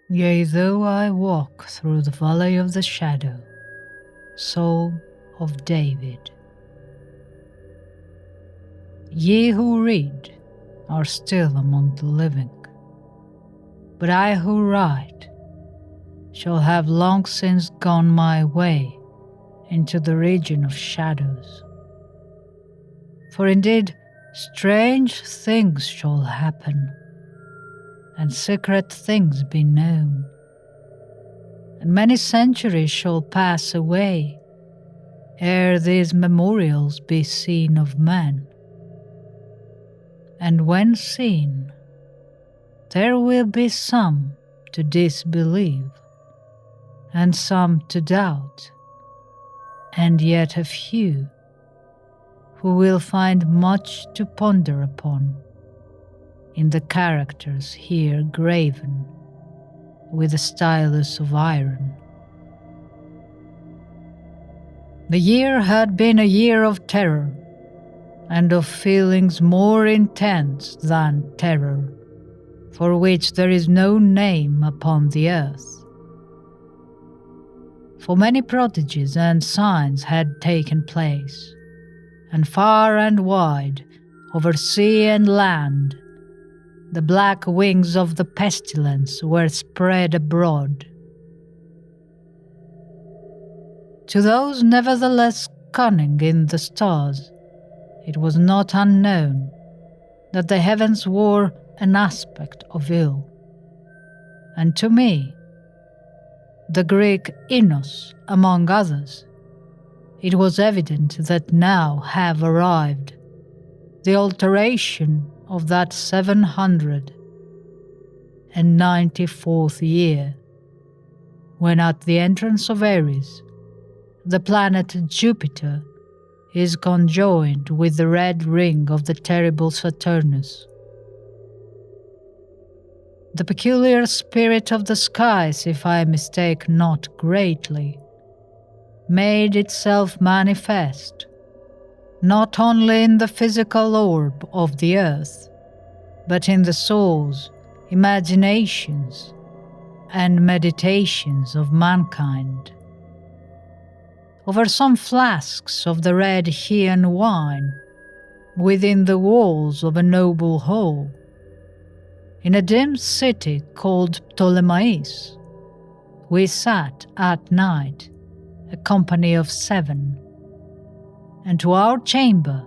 Yea, though I walk through the valley of the shadow, Psalm of David. Ye who read are still among the living, but I who write shall have long since gone my way into the region of shadows. For indeed strange things shall happen, and secret things be known, and many centuries shall pass away ere these memorials be seen of men. And when seen, there will be some to disbelieve, and some to doubt, and yet a few who will find much to ponder upon in the characters here graven with a stylus of iron. The year had been a year of terror, and of feelings more intense than terror, for which there is no name upon the earth. For many prodigies and signs had taken place, and far and wide, over sea and land, the black wings of the pestilence were spread abroad. To those nevertheless cunning in the stars, it was not unknown that the heavens wore an aspect of ill, and to me, the Greek Enos among others, it was evident that now have arrived the alteration of that 794th year, when at the entrance of Aries, the planet Jupiter is conjoined with the red ring of the terrible Saturnus. The peculiar spirit of the skies, if I mistake not greatly, made itself manifest, not only in the physical orb of the earth, but in the souls, imaginations, and meditations of mankind. Over some flasks of the red Chian wine, within the walls of a noble hall, in a dim city called Ptolemais, we sat at night, a company of 7, and to our chamber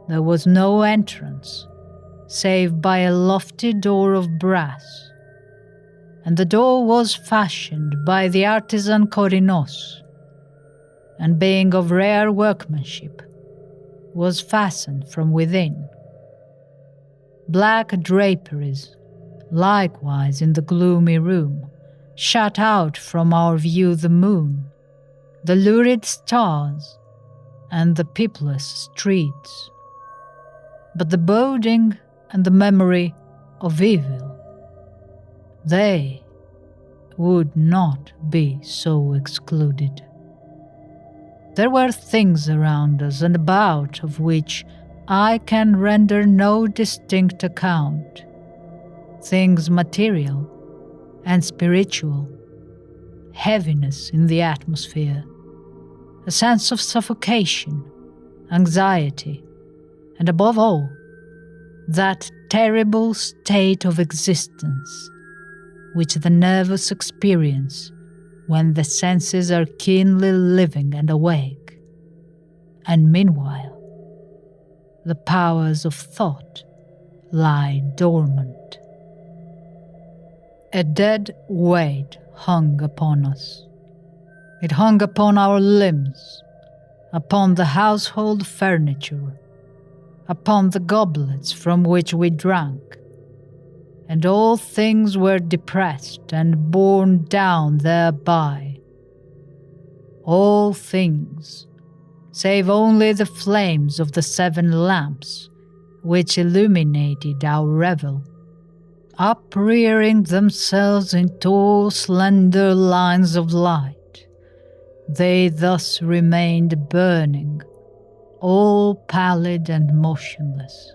there was no entrance, save by a lofty door of brass, and the door was fashioned by the artisan Corinos, and being of rare workmanship, was fastened from within. Black draperies, likewise in the gloomy room, shut out from our view the moon, the lurid stars, and the peopless streets. But the boding and the memory of evil, they would not be so excluded. There were things around us and about of which I can render no distinct account, things material and spiritual, heaviness in the atmosphere, a sense of suffocation, anxiety, and above all, that terrible state of existence which the nervous experience when the senses are keenly living and awake, and meanwhile the powers of thought lie dormant. A dead weight hung upon us. It hung upon our limbs, upon the household furniture, upon the goblets from which we drank, and all things were depressed and borne down thereby. All things, save only the flames of the 7 lamps which illuminated our revel, uprearing themselves in tall slender lines of light. They thus remained burning, all pallid and motionless.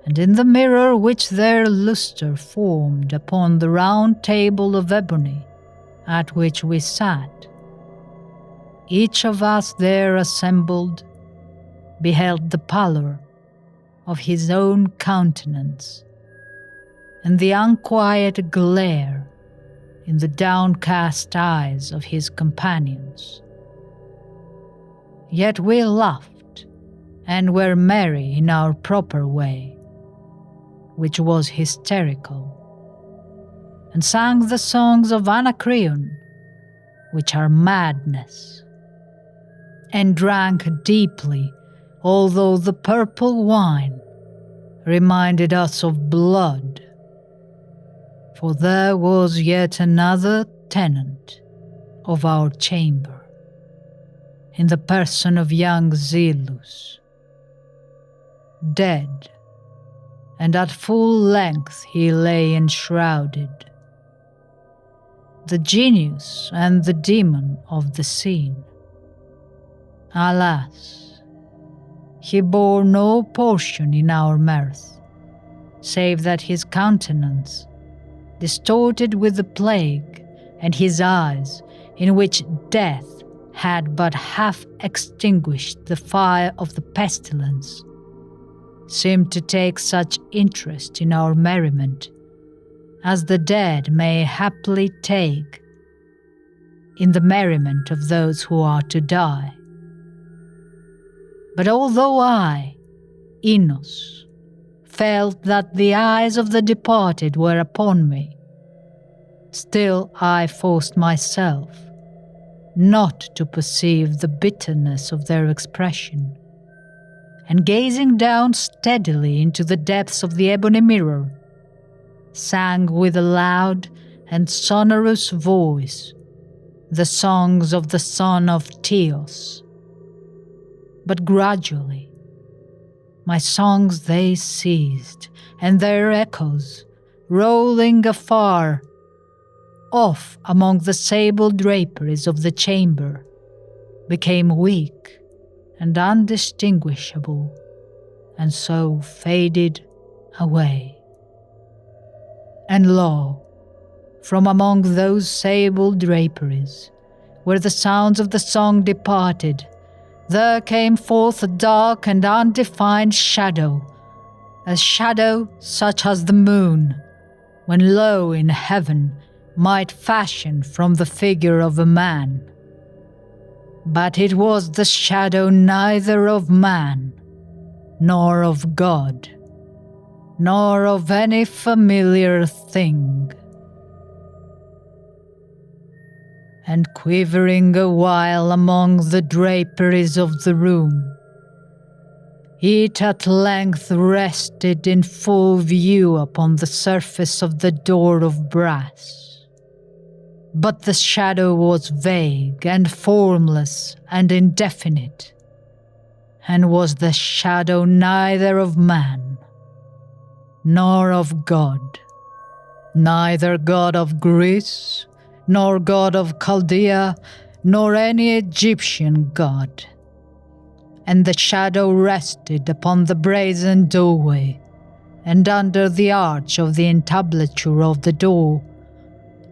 and in the mirror which their lustre formed upon the round table of ebony at which we sat, each of us there assembled beheld the pallor of his own countenance and the unquiet glare in the downcast eyes of his companions. Yet we laughed and were merry in our proper way, which was hysterical, and sang the songs of Anacreon, which are madness, and drank deeply, although the purple wine reminded us of blood. For there was yet another tenant of our chamber, in the person of young Zelus, dead, and at full length he lay enshrouded, the genius and the demon of the scene. Alas, he bore no portion in our mirth, save that his countenance, distorted with the plague, and his eyes, in which death had but half extinguished the fire of the pestilence, seemed to take such interest in our merriment as the dead may haply take in the merriment of those who are to die. But although I, Enos, felt that the eyes of the departed were upon me, still I forced myself not to perceive the bitterness of their expression, and gazing down steadily into the depths of the ebony mirror, sang with a loud and sonorous voice the songs of the son of Teos. But gradually my songs they ceased, and their echoes, rolling afar off among the sable draperies of the chamber, became weak and undistinguishable, and so faded away. And lo, from among those sable draperies, where the sounds of the song departed, there came forth a dark and undefined shadow, a shadow such as the moon, when low in heaven, might fashion from the figure of a man. But it was the shadow neither of man, nor of God, nor of any familiar thing. And quivering a while among the draperies of the room, it at length rested in full view upon the surface of the door of brass. But the shadow was vague and formless and indefinite, and was the shadow neither of man, nor of God, neither God of Greece, nor God of Chaldea, nor any Egyptian god. And the shadow rested upon the brazen doorway, and under the arch of the entablature of the door,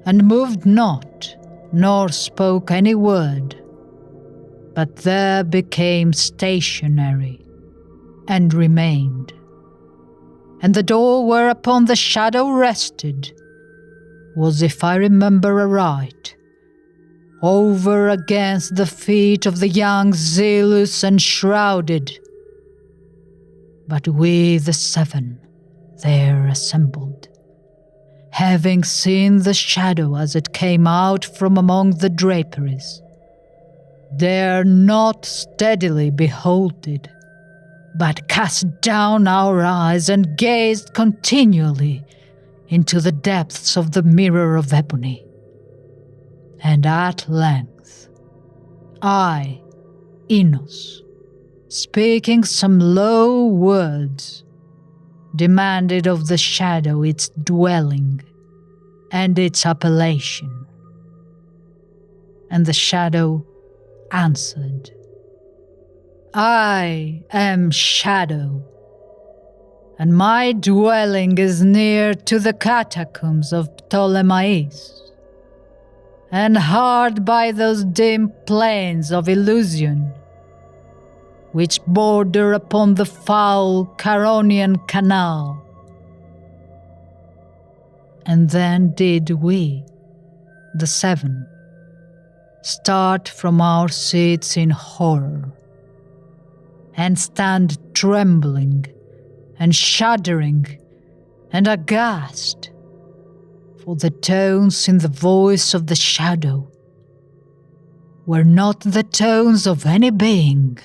and moved not, nor spoke any word, but there became stationary, and remained. And the door whereupon the shadow rested was, if I remember aright, over against the feet of the young Zelus enshrouded. But we the seven there assembled, having seen the shadow as it came out from among the draperies, dare not steadily behold it, but cast down our eyes and gazed continually into the depths of the mirror of ebony. And at length, I, Enos, speaking some low words, demanded of the shadow its dwelling and its appellation. And the shadow answered, I am Shadow, and my dwelling is near to the catacombs of Ptolemais, and hard by those dim plains of illusion, which border upon the foul Charonian Canal. And then did we, the seven, start from our seats in horror, and stand trembling and shuddering and aghast, for the tones in the voice of the shadow were not the tones of any being,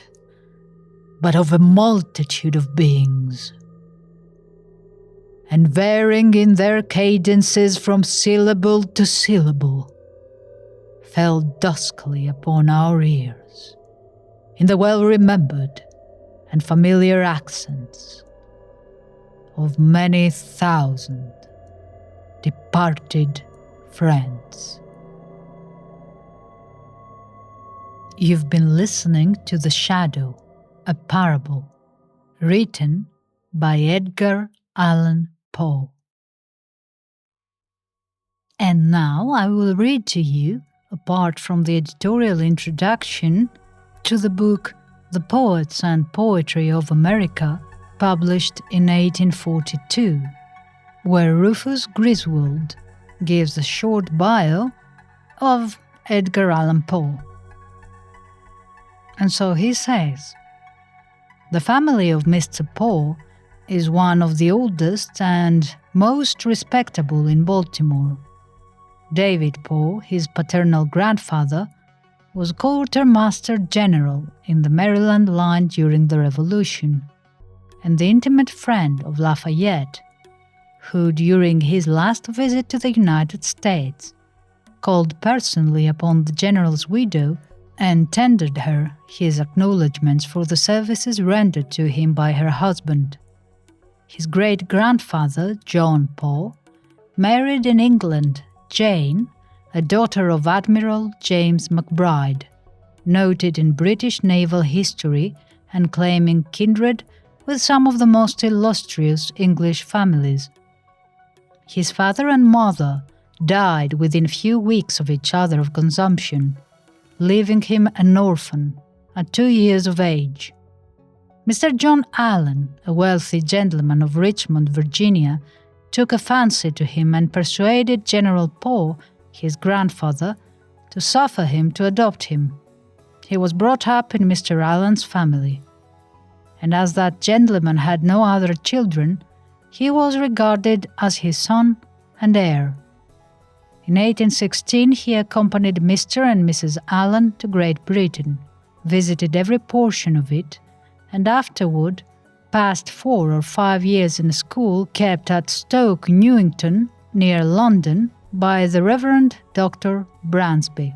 but of a multitude of beings, and varying in their cadences from syllable to syllable, fell duskly upon our ears in the well-remembered and familiar accents of many thousand departed friends. You've been listening to The Shadow, a parable, written by Edgar Allan Poe. And now I will read to you, apart from the editorial introduction to the book The Poets and Poetry of America, published in 1842, where Rufus Griswold gives a short bio of Edgar Allan Poe. And so he says, "The family of Mr. Poe is one of the oldest and most respectable in Baltimore. David Poe, his paternal grandfather, was quartermaster general in the Maryland line during the Revolution, and the intimate friend of Lafayette, who during his last visit to the United States called personally upon the general's widow and tendered her his acknowledgments for the services rendered to him by her husband. His great-grandfather, John Poe, married in England Jane, a daughter of Admiral James McBride, noted in British naval history and claiming kindred with some of the most illustrious English families. His father and mother died within few weeks of each other of consumption, leaving him an orphan at 2 years of age. Mr. John Allen, a wealthy gentleman of Richmond, Virginia, took a fancy to him and persuaded General Poe, his grandfather, to suffer him to adopt him. He was brought up in Mr. Allen's family, and as that gentleman had no other children, he was regarded as his son and heir. In 1816 he accompanied Mr. and Mrs. Allen to Great Britain, visited every portion of it, and afterward passed 4 or 5 years in a school kept at Stoke Newington, near London, by the Reverend Dr. Bransby.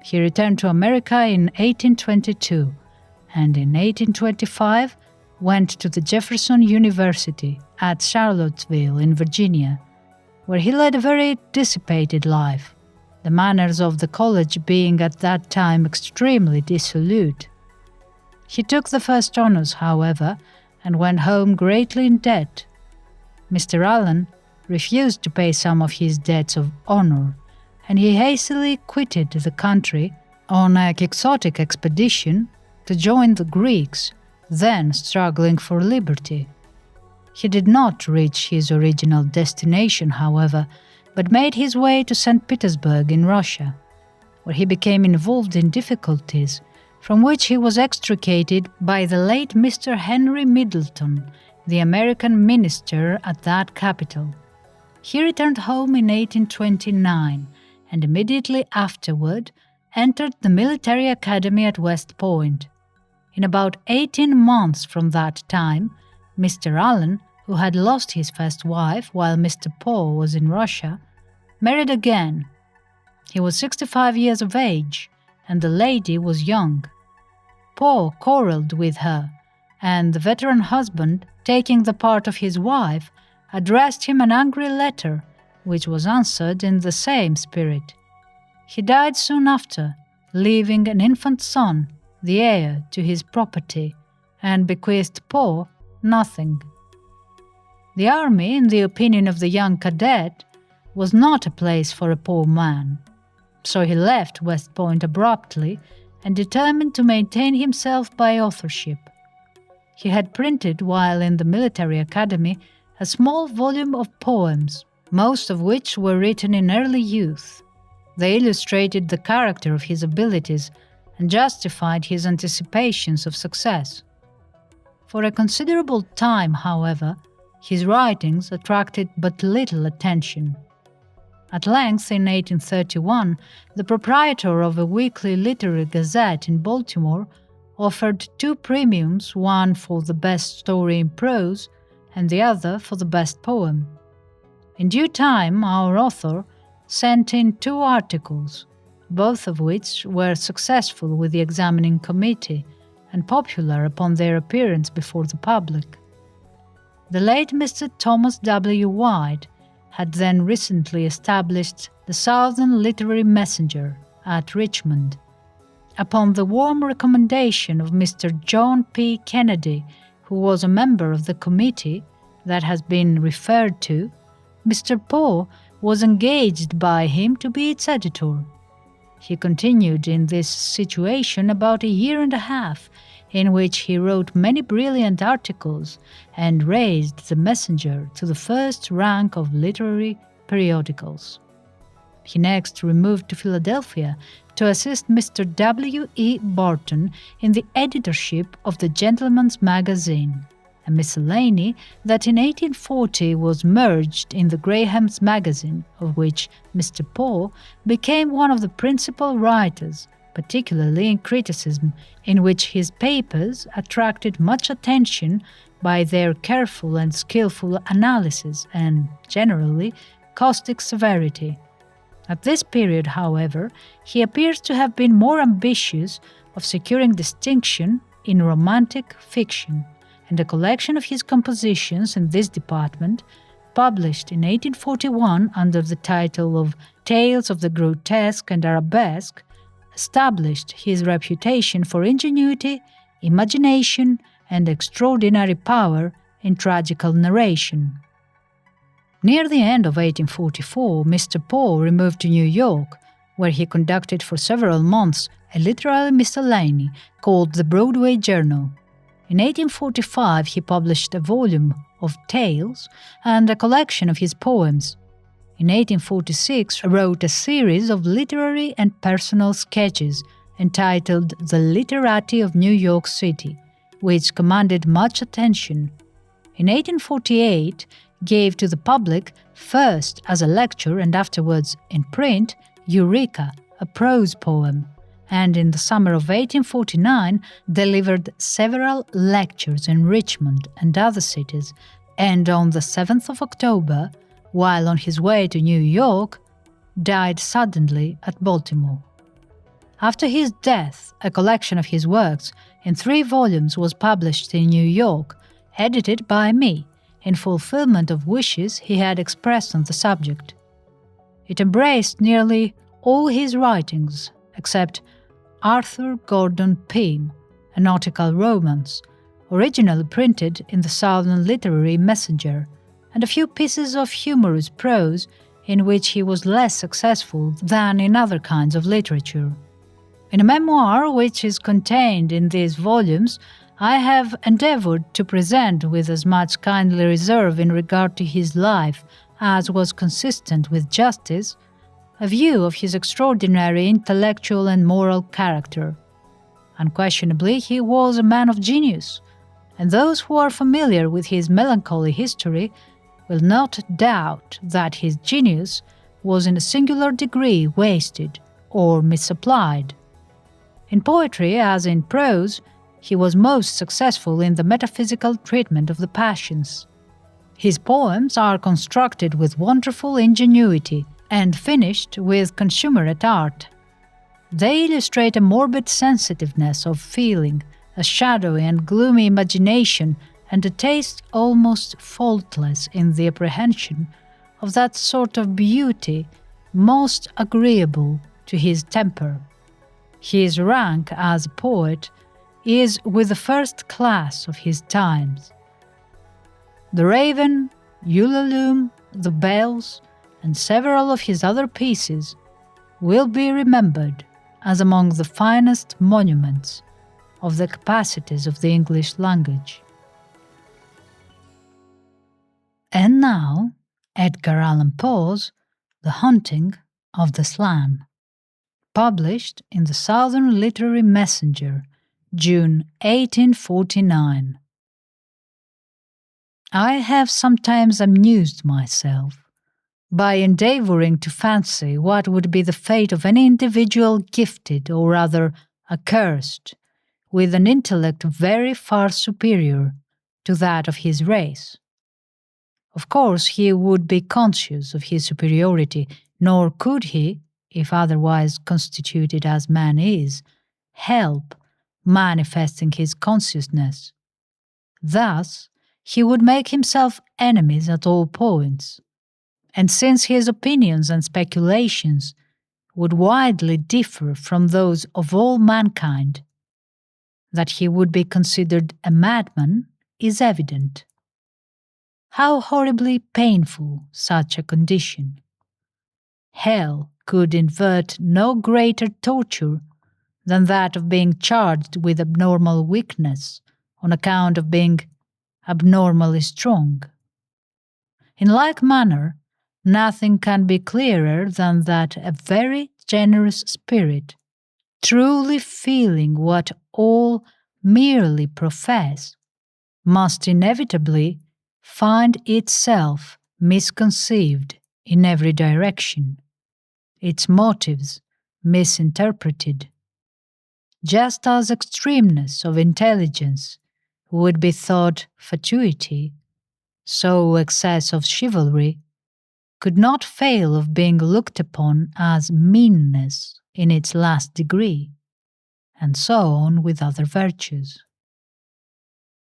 He returned to America in 1822, and in 1825 went to the Jefferson University at Charlottesville in Virginia, where he led a very dissipated life, the manners of the college being at that time extremely dissolute. He took the first honors, however, and went home greatly in debt. Mr. Allen refused to pay some of his debts of honor, and he hastily quitted the country on a quixotic expedition to join the Greeks, then struggling for liberty. He did not reach his original destination, however, but made his way to St. Petersburg in Russia, where he became involved in difficulties from which he was extricated by the late Mr. Henry Middleton, the American minister at that capital. He returned home in 1829 and immediately afterward entered the military academy at West Point. In about 18 months from that time, Mr. Allen, who had lost his first wife while Mr. Poe was in Russia, married again. He was 65 years of age, and the lady was young. Poe quarreled with her, and the veteran husband, taking the part of his wife, addressed him an angry letter, which was answered in the same spirit. He died soon after, leaving an infant son, the heir to his property, and bequeathed Poe nothing. The army, in the opinion of the young cadet, was not a place for a poor man. So he left West Point abruptly and determined to maintain himself by authorship. He had printed, while in the military academy, a small volume of poems, most of which were written in early youth. They illustrated the character of his abilities and justified his anticipations of success. For a considerable time, however, his writings attracted but little attention. At length, in 1831, the proprietor of a weekly literary gazette in Baltimore offered 2 premiums, one for the best story in prose and the other for the best poem. In due time, our author sent in 2 articles, both of which were successful with the examining committee and popular upon their appearance before the public. The late Mr. Thomas W. White had then recently established the Southern Literary Messenger at Richmond. Upon the warm recommendation of Mr. John P. Kennedy, who was a member of the committee that has been referred to, Mr. Poe was engaged by him to be its editor. He continued in this situation about a year and a half, in which he wrote many brilliant articles and raised the Messenger to the first rank of literary periodicals. He next removed to Philadelphia to assist Mr. W. E. Barton in the editorship of the Gentleman's Magazine, a miscellany that in 1840 was merged in the Graham's Magazine, of which Mr. Poe became one of the principal writers, particularly in criticism, in which his papers attracted much attention by their careful and skillful analysis and, generally, caustic severity. At this period, however, he appears to have been more ambitious of securing distinction in romantic fiction, and a collection of his compositions in this department, published in 1841 under the title of Tales of the Grotesque and Arabesque, established his reputation for ingenuity, imagination, and extraordinary power in tragical narration. Near the end of 1844, Mr. Poe removed to New York, where he conducted for several months a literary miscellany called the Broadway Journal. In 1845, he published a volume of tales and a collection of his poems. In 1846, wrote a series of literary and personal sketches entitled The Literati of New York City, which commanded much attention. In 1848, gave to the public, first as a lecture and afterwards in print, Eureka, a prose poem, and in the summer of 1849 delivered several lectures in Richmond and other cities, and on the 7th of October, while on his way to New York, died suddenly at Baltimore. After his death, a collection of his works in 3 volumes was published in New York, edited by me, in fulfillment of wishes he had expressed on the subject. It embraced nearly all his writings, except Arthur Gordon Pym, a nautical romance, originally printed in the Southern Literary Messenger, and a few pieces of humorous prose in which he was less successful than in other kinds of literature. In a memoir which is contained in these volumes, I have endeavored to present with as much kindly reserve in regard to his life as was consistent with justice, a view of his extraordinary intellectual and moral character. Unquestionably, he was a man of genius, and those who are familiar with his melancholy history will not doubt that his genius was in a singular degree wasted or misapplied. In poetry, as in prose, he was most successful in the metaphysical treatment of the passions. His poems are constructed with wonderful ingenuity and finished with consummate art. They illustrate a morbid sensitiveness of feeling, a shadowy and gloomy imagination, and a taste almost faultless in the apprehension of that sort of beauty most agreeable to his temper. His rank as a poet is with the first class of his times. The Raven Ulalume, the bells, and several of his other pieces will be remembered as among the finest monuments of the capacities of the English language. And now, Edgar Allan Poe's The Haunting of the Slan, published in the Southern Literary Messenger, June 1849. I have sometimes amused myself by endeavoring to fancy what would be the fate of any individual gifted, or rather accursed, with an intellect very far superior to that of his race. Of course, he would be conscious of his superiority, nor could he, if otherwise constituted as man is, help manifesting his consciousness. Thus, he would make himself enemies at all points, and since his opinions and speculations would widely differ from those of all mankind, that he would be considered a madman is evident. How horribly painful such a condition! Hell could invert no greater torture than that of being charged with abnormal weakness on account of being abnormally strong. In like manner, nothing can be clearer than that a very generous spirit, truly feeling what all merely profess, must inevitably find itself misconceived in every direction, its motives misinterpreted, just as extremeness of intelligence would be thought fatuity, so excess of chivalry could not fail of being looked upon as meanness in its last degree, and so on with other virtues.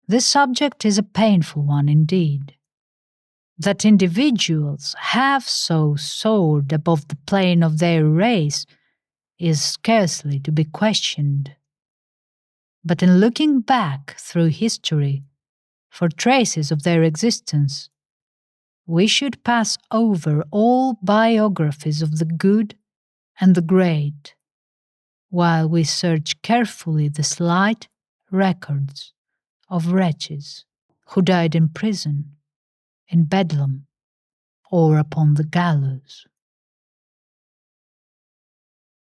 This subject is a painful one indeed. That individuals have so soared above the plane of their race is scarcely to be questioned. But in looking back through history for traces of their existence, we should pass over all biographies of the good and the great, while we search carefully the slight records of wretches who died in prison, in Bedlam, or upon the gallows.